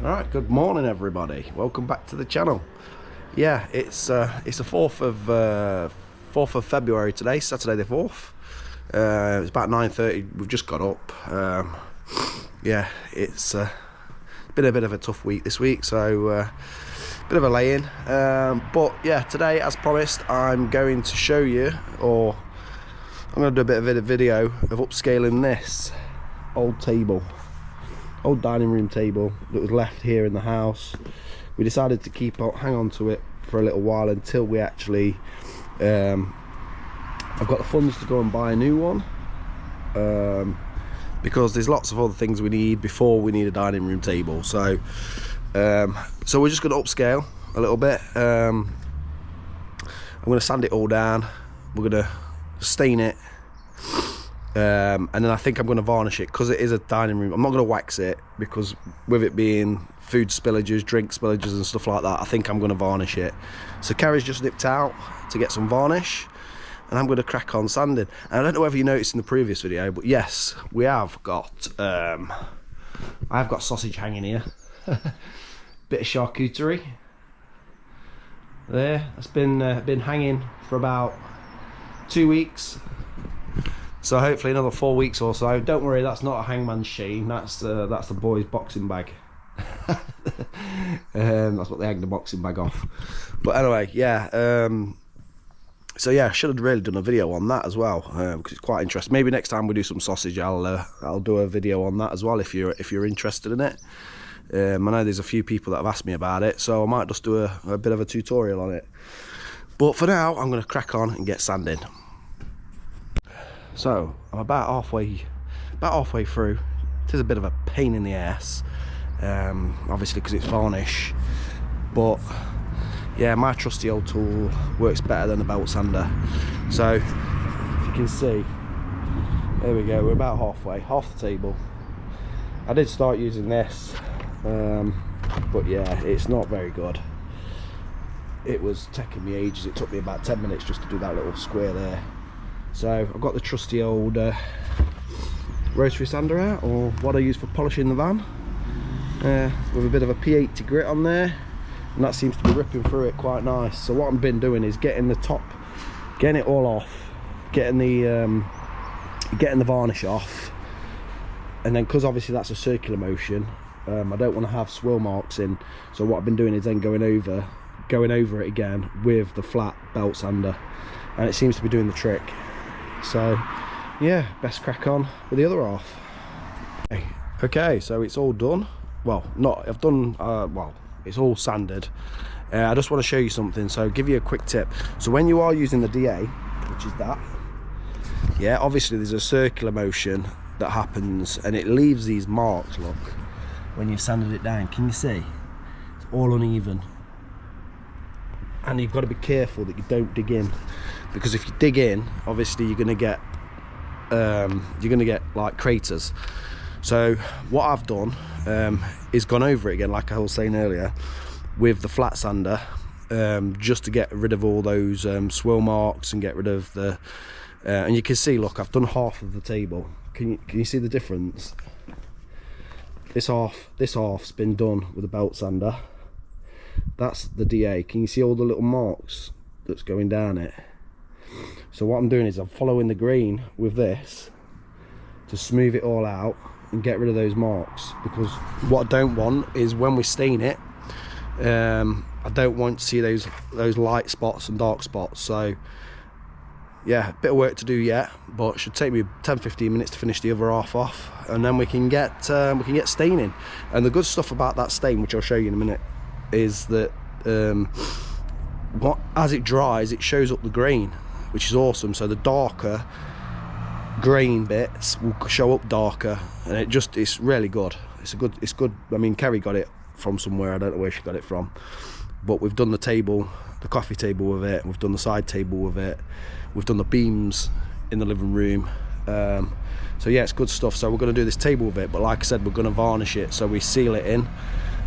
Alright, good morning everybody. Welcome back to the channel. Yeah, it's the 4th of February today, Saturday the 4th. It's about 9:30. We've just got up. Yeah, it's been a bit of a tough week this week, so bit of a lay-in. But yeah, today, as promised, I'm going to show you, or I'm going to do a bit of a video of upscaling this old dining room table that was left here in the house. We decided to hang on to it for a little while until we actually I've got the funds to go and buy a new one, because there's lots of other things we need before we need a dining room table. So so we're just going to upscale a little bit. I'm going to sand it all down. We're going to stain it. And then I think I'm going to varnish it because it is a dining room. I'm not going to wax it because with it being food spillages, drink spillages and stuff like that, I think I'm going to varnish it. So Carrie's just nipped out to get some varnish and I'm going to crack on sanding. And I don't know whether you noticed in the previous video, but yes, we have got I've got sausage hanging here. Bit of charcuterie there. It's been hanging for about 2 weeks. So hopefully another 4 weeks or so. Don't worry, that's not a Hangman's Sheen. That's the boys' boxing bag. That's what they hang the boxing bag off. But anyway, yeah. So yeah, I should have really done a video on that as well, because it's quite interesting. Maybe next time we do some sausage, I'll do a video on that as well if you're interested in it. I know there's a few people that have asked me about it, so I might just do a bit of a tutorial on it. But for now, I'm going to crack on and get sanding. So I'm about halfway through. It is a bit of a pain in the ass, obviously because it's varnish, but yeah, my trusty old tool works better than a belt sander. So if you can see, there we go, we're about half the table. I did start using this, but yeah, it's not very good. It was taking me ages. It took me about 10 minutes just to do that little square there. So I've got the trusty old rotary sander out, or what I use for polishing the van, with a bit of a P80 grit on there, and that seems to be ripping through it quite nice. So what I've been doing is getting it all off, getting the varnish off, and then because obviously that's a circular motion, I don't want to have swirl marks in. So what I've been doing is then going over it again with the flat belt sander, and it seems to be doing the trick. So yeah, best crack on with the other half. Okay, so it's all done. Well, I've done, well, it's all sanded. I just want to show you something, so give you a quick tip. So when you are using the DA, which is that, yeah, obviously there's a circular motion that happens and it leaves these marks, look, when you've sanded it down. Can you see? It's all uneven. And you've got to be careful that you don't dig in, because if you dig in, obviously you're going to get like craters. So what I've done is gone over it again, like I was saying earlier, with the flat sander, just to get rid of all those swirl marks and get rid of the and you can see, look, I've done half of the table. Can you see the difference? This half's been done with a belt sander. That's the DA. Can you see all the little marks that's going down it? So what I'm doing is I'm following the grain with this to smooth it all out and get rid of those marks, because what I don't want is when we stain it, I don't want to see those light spots and dark spots. So yeah, a bit of work to do yet, but it should take me 10-15 minutes to finish the other half off, and then we can get staining. And the good stuff about that stain, which I'll show you in a minute, is that as it dries, it shows up the grain, which is awesome. So the darker grain bits will show up darker, and it's really good. It's good. I mean, Kerry got it from somewhere, I don't know where she got it from, but we've done the coffee table with it, we've done the side table with it, we've done the beams in the living room. So yeah, it's good stuff. So we're going to do this table with it, but like I said, we're going to varnish it, so we seal it in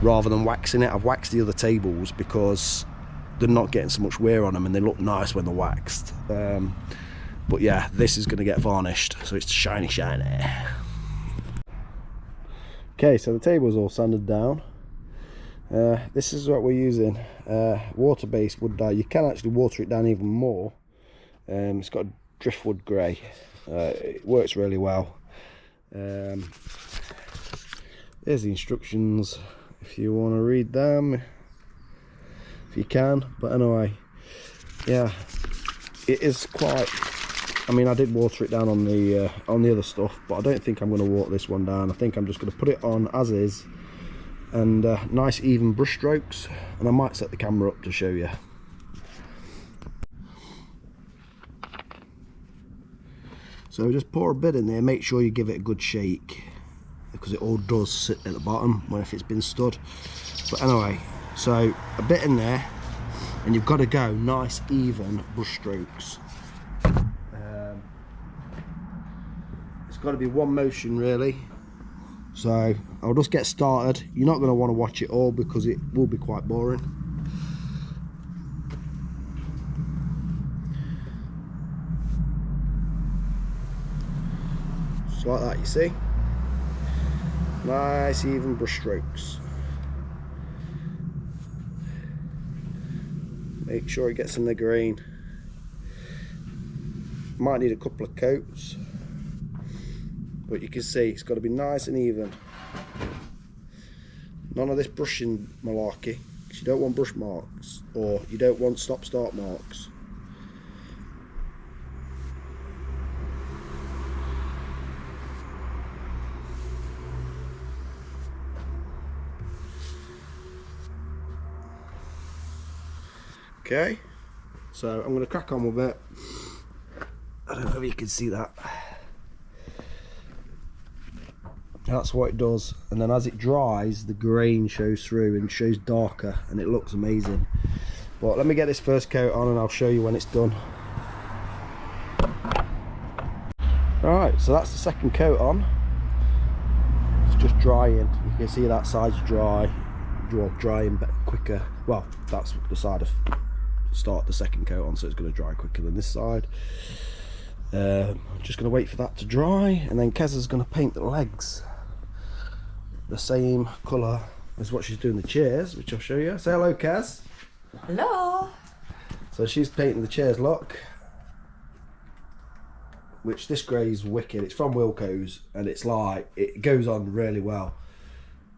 rather than waxing it. I've waxed the other tables because they're not getting so much wear on them and they look nice when they're waxed. But yeah, this is going to get varnished, so it's shiny. Okay, so the table's all sanded down. This is what we're using, water-based wood dye. You can actually water it down even more. It's got a driftwood grey. It works really well. There's the instructions if you want to read them, if you can. But anyway, yeah, it is quite. I mean, I did water it down on the other stuff, but I don't think I'm going to water this one down. I think I'm just going to put it on as is, and nice even brush strokes. And I might set the camera up to show you. So just pour a bit in there. Make sure you give it a good shake, because it all does sit at the bottom when if it's been stood. But anyway, so a bit in there, and you've got to go nice even brush strokes. It's got to be one motion really. So I'll just get started. You're not going to want to watch it all because it will be quite boring. Just like that, you see. Nice even brush strokes. Make sure it gets in the grain. Might need a couple of coats, but you can see it's got to be nice and even. None of this brushing malarkey, because you don't want brush marks, or you don't want stop-start marks. Okay, so I'm going to crack on with it. I don't know if you can see that. That's what it does, and then as it dries, the grain shows through and shows darker, and it looks amazing. But let me get this first coat on and I'll show you when it's done. Alright, so that's the second coat on. It's just drying. You can see that side's dry. Drying quicker. Well, that's the side of start the second coat on, so it's going to dry quicker than this side. Just going to wait for that to dry, and then Kez is going to paint the legs the same colour as what she's doing the chairs, which I'll show you. Say hello, Kez. Hello. So she's painting the chairs, look. Which this grey is wicked. It's from Wilko's, and it's like, it goes on really well.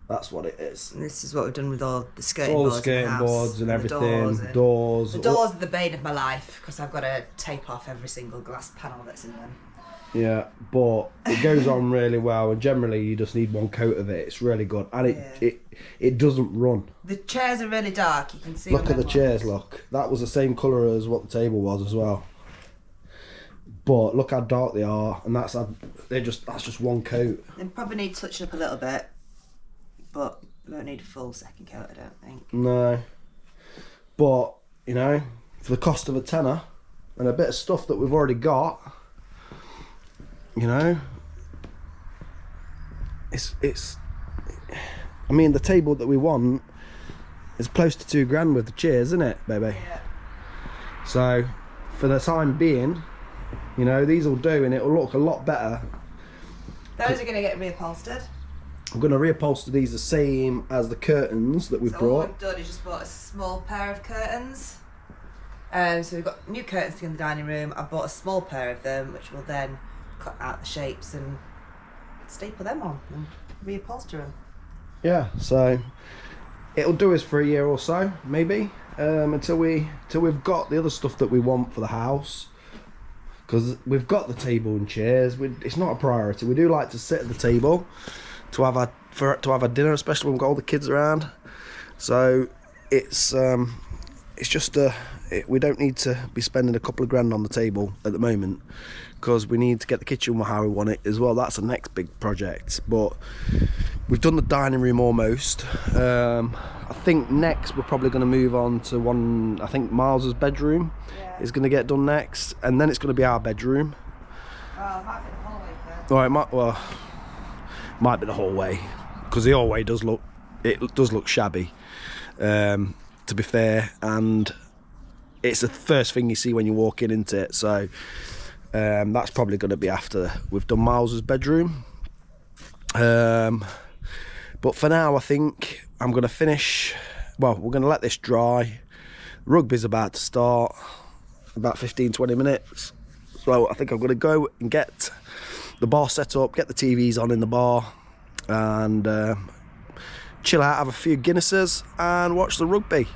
That's what it is. And this is what we've done with all the skirting all boards. the skirting boards and everything. The doors. The doors are the bane of my life, because I've got to tape off every single glass panel that's in them. Yeah, but it goes on really well, and generally you just need one coat of it. It's really good, and it doesn't run. The chairs are really dark. You can see. Look at the chairs. Look, that was the same colour as what the table was as well. But look how dark they are, and that's just one coat. They probably need touching up a little bit, but we don't need a full second coat, I don't think. No, but you know, for the cost of a tenner and a bit of stuff that we've already got, you know, it's. I mean, the table that we want is close to £2 with the chairs, isn't it, baby? Yeah. So, for the time being, you know, these will do, and it will look a lot better. Those are going to get reupholstered. I'm going to reupholster these the same as the curtains that we've So brought. all we've done is just bought a small pair of curtains. So we've got new curtains in the dining room. I bought a small pair of them, which will then cut out the shapes and staple them on and reupholster them. Yeah, so it'll do us for a year or so, maybe, until we've got the other stuff that we want for the house. Because we've got the table and chairs. It's not a priority. We do like to sit at the table to have our dinner, especially when we've got all the kids around. So it's just we don't need to be spending a couple of grand on the table at the moment, because we need to get the kitchen how we want it as well. That's the next big project. But we've done the dining room almost. I think next we're probably going to move on to one. I think Miles's bedroom is going to get done next, and then it's going to be our bedroom. Well, it might be the hallway first. Well, might be the hallway, because the hallway does look shabby, to be fair, and it's the first thing you see when you walk into it. So that's probably going to be after we've done Miles's bedroom. But for now, I think I'm going to finish. Well, we're going to let this dry. Rugby's about to start, about 15-20 minutes. So I think I'm going to go and get the bar set up, get the TVs on in the bar, and chill out, have a few Guinnesses and watch the rugby.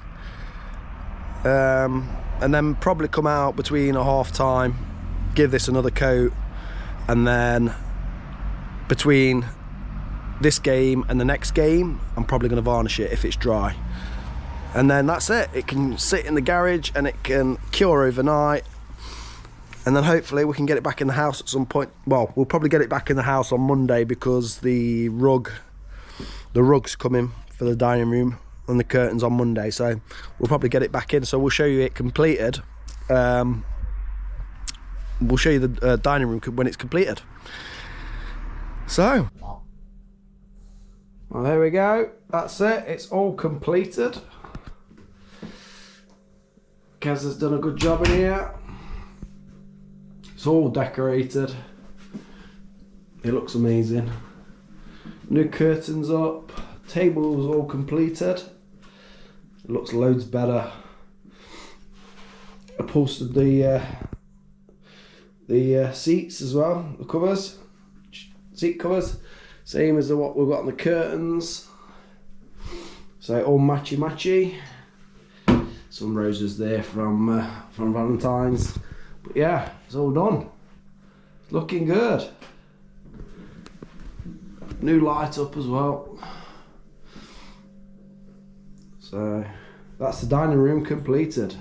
And then probably come out between a half time, give this another coat, and then between this game and the next game, I'm probably going to varnish it if it's dry. And then that's it. It can sit in the garage and it can cure overnight. And then hopefully we can get it back in the house at some point. Well, we'll probably get it back in the house on Monday because the rug's coming for the dining room and the curtains on Monday. So we'll probably get it back in. So we'll show you it completed. We'll show you the dining room when it's completed. So, well, there we go. That's it. It's all completed. Kez has done a good job in here. It's all decorated. It looks amazing. New curtains up. Table's all completed. It looks loads better. Upholstered the seats as well. The covers, seat covers, same as what we've got on the curtains. So all matchy matchy. Some roses there from Valentine's. But yeah, it's all done. It's looking good. New light up as well. So that's the dining room completed.